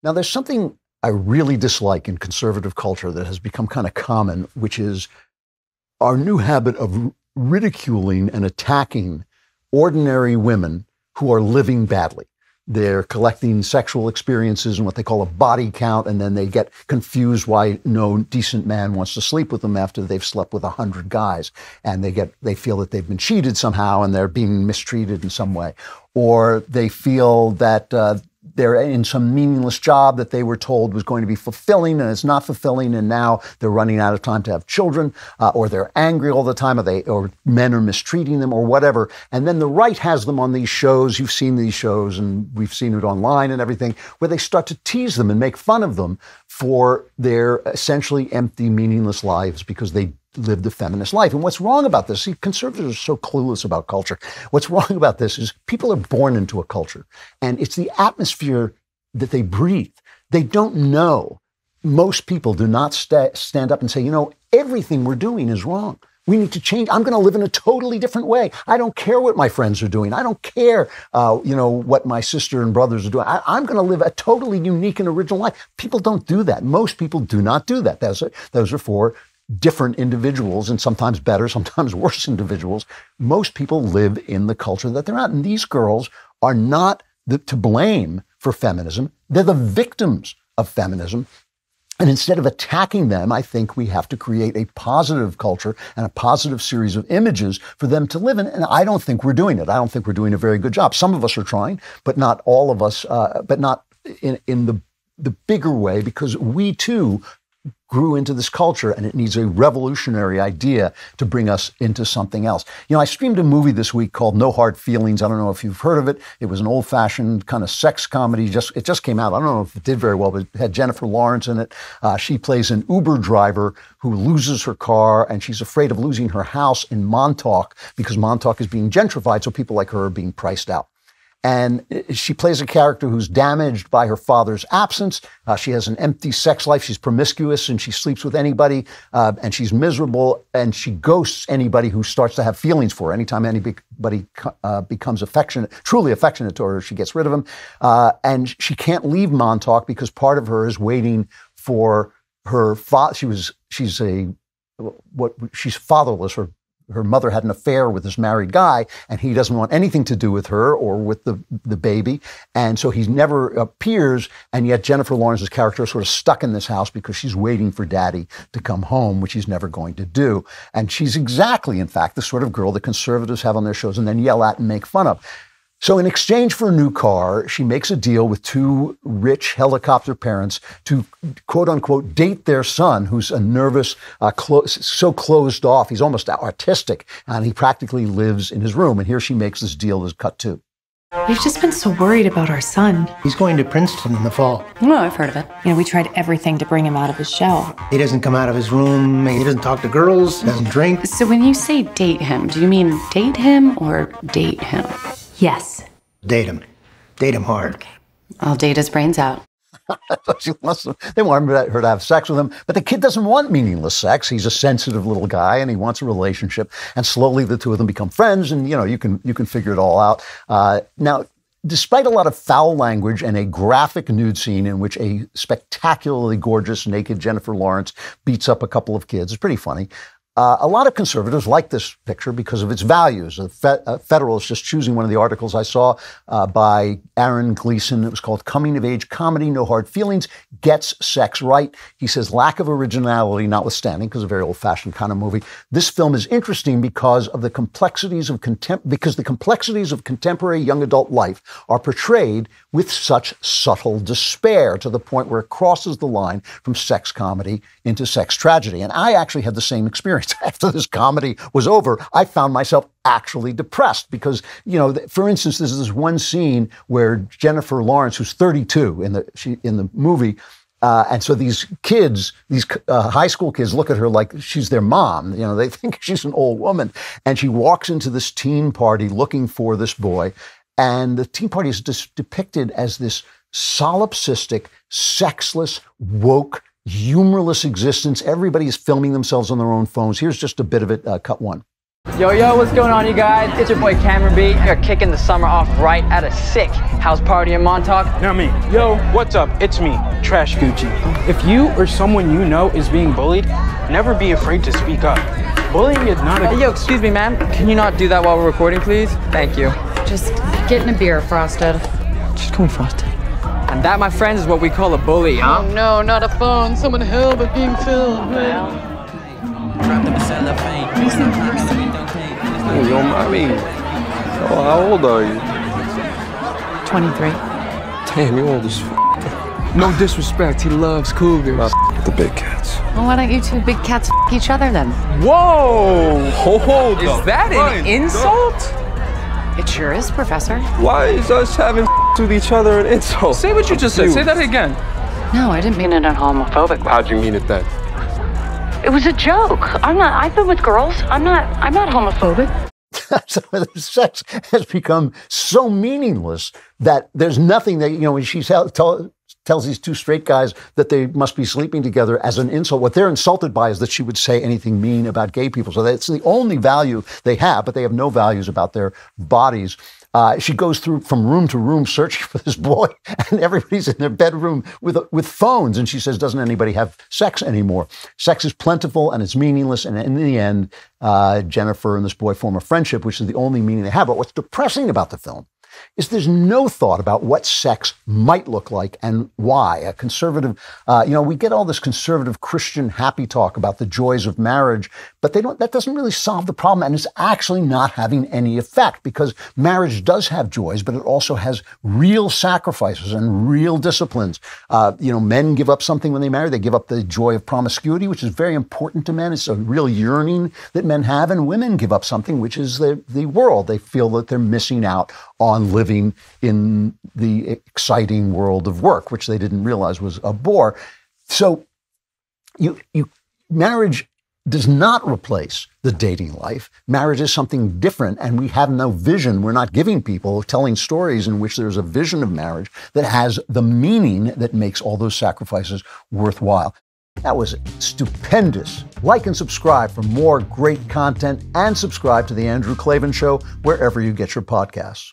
Now, there's something I really dislike in conservative culture that has become kind of common, which is our new habit of ridiculing and attacking ordinary women who are living badly. They're collecting sexual experiences and what they call a body count, and then they get confused why no decent man wants to sleep with them after they've slept with 100 guys. And they feel that they've been cheated somehow and they're being mistreated in some way. Or they feel that they're in some meaningless job that they were told was going to be fulfilling and it's not fulfilling, and now they're running out of time to have children, or they're angry all the time, or men are mistreating them or whatever. And then the right has them on these shows. You've seen these shows and we've seen it online and everything, where they start to tease them and make fun of them for their essentially empty, meaningless lives because they lived a feminist life. And what's wrong about this? See, conservatives are so clueless about culture. What's wrong about this is people are born into a culture, and it's the atmosphere that they breathe. They don't know. Most people do not stand up and say, everything we're doing is wrong. We need to change. I'm going to live in a totally different way. I don't care what my friends are doing. I don't care, what my sister and brothers are doing. I'm going to live a totally unique and original life. People don't do that. Most people do not do that. Those are for different individuals, and sometimes better, sometimes worse individuals. Most people live in the culture that they're at. And these girls are not to blame for feminism. They're the victims of feminism. And instead of attacking them, I think we have to create a positive culture and a positive series of images for them to live in. And I don't think we're doing it. I don't think we're doing a very good job. Some of us are trying, but not all of us, but not in the bigger way, because we too grew into this culture, and it needs a revolutionary idea to bring us into something else. I streamed a movie this week called No Hard Feelings. I don't know if you've heard of it. It was an old-fashioned kind of sex comedy. It just came out. I don't know if it did very well, but it had Jennifer Lawrence in it. She plays an Uber driver who loses her car, and she's afraid of losing her house in Montauk because Montauk is being gentrified, so people like her are being priced out. And she plays a character who's damaged by her father's absence. She has an empty sex life. She's promiscuous and she sleeps with anybody, and she's miserable, and she ghosts anybody who starts to have feelings for her. Anytime anybody becomes truly affectionate to her, she gets rid of him. And she can't leave Montauk because part of her is waiting for her father. She's fatherless. Her mother had an affair with this married guy, and he doesn't want anything to do with her or with the baby. And so he never appears. And yet Jennifer Lawrence's character is sort of stuck in this house because she's waiting for daddy to come home, which he's never going to do. And she's exactly, in fact, the sort of girl that conservatives have on their shows and then yell at and make fun of. So in exchange for a new car, she makes a deal with two rich helicopter parents to, quote unquote, date their son, who's a nervous, so closed off. He's almost autistic, and he practically lives in his room. And here she makes this deal as cut two. We've just been so worried about our son. He's going to Princeton in the fall. Oh, I've heard of it. We tried everything to bring him out of his shell. He doesn't come out of his room. He doesn't talk to girls, doesn't drink. So when you say date him, do you mean date him or date him? Yes. Date him. Date him hard. Okay. I'll date his brains out. They want her to have sex with him, but the kid doesn't want meaningless sex. He's a sensitive little guy, and he wants a relationship. And slowly, the two of them become friends, and you can figure it all out. Now, despite a lot of foul language and a graphic nude scene in which a spectacularly gorgeous naked Jennifer Lawrence beats up a couple of kids, it's pretty funny. A lot of conservatives like this picture because of its values. Federalist, just choosing one of the articles I saw by Aaron Gleason. It was called Coming of Age Comedy, No Hard Feelings, Gets Sex Right. He says lack of originality notwithstanding, because a very old-fashioned kind of movie. This film is interesting because of the complexities of contemporary young adult life are portrayed with such subtle despair to the point where it crosses the line from sex comedy into sex tragedy. And I actually had the same experience. After this comedy was over, I found myself actually depressed because, for instance, there's this one scene where Jennifer Lawrence, who's 32 in the movie, and so these kids, these high school kids, look at her like she's their mom. They think she's an old woman, and she walks into this teen party looking for this boy, and the teen party is depicted as this solipsistic, sexless, woke, humorless existence. Everybody is filming themselves on their own phones. Here's just a bit of it, cut one. Yo, what's going on, you guys? It's your boy Cameron B. You're kicking the summer off right at a sick house party in Montauk. Not me. Yo, what's up? It's me, Trash Gucci. If you or someone you know is being bullied, never be afraid to speak up. Bullying is not a... Hey, yo, excuse me, ma'am. Can you not do that while we're recording, please? Thank you. Just getting a beer, Frosted. Just call me Frosted. And that, my friends, is what we call a bully, huh? Oh, no, not a phone. Someone help it being filmed. Hey, yo, mommy. Oh, how old are you? 23. Damn, you old as f***. No disrespect, he loves cougars. The big cats. Well, why don't you two big cats each other then? Whoa! Hold Is up. that an insult? It sure is, Professor. Why is us having with each other an insult? Say what you just said. Say that again. No, I didn't mean it in a homophobic way. How'd you mean it then? It was a joke. I've been with girls. I'm not homophobic. So sex has become so meaningless that there's nothing that, when she tells these two straight guys that they must be sleeping together as an insult, what they're insulted by is that she would say anything mean about gay people. So that's the only value they have, but they have no values about their bodies. She goes through from room to room searching for this boy, and everybody's in their bedroom with phones. And she says, doesn't anybody have sex anymore? Sex is plentiful and it's meaningless. And in the end, Jennifer and this boy form a friendship, which is the only meaning they have. But what's depressing about the film is there's no thought about what sex might look like and why. A conservative, we get all this conservative Christian happy talk about the joys of marriage, but that doesn't really solve the problem, and it's actually not having any effect, because marriage does have joys, but it also has real sacrifices and real disciplines. Men give up something when they marry. They give up the joy of promiscuity, which is very important to men. It's a real yearning that men have, and women give up something, which is the world. They feel that they're missing out on living in the exciting world of work, which they didn't realize was a bore. So marriage does not replace the dating life. Marriage is something different, and we have no vision. We're not giving people telling stories in which there's a vision of marriage that has the meaning that makes all those sacrifices worthwhile. That was stupendous. Like and subscribe for more great content, and subscribe to The Andrew Klavan Show wherever you get your podcasts.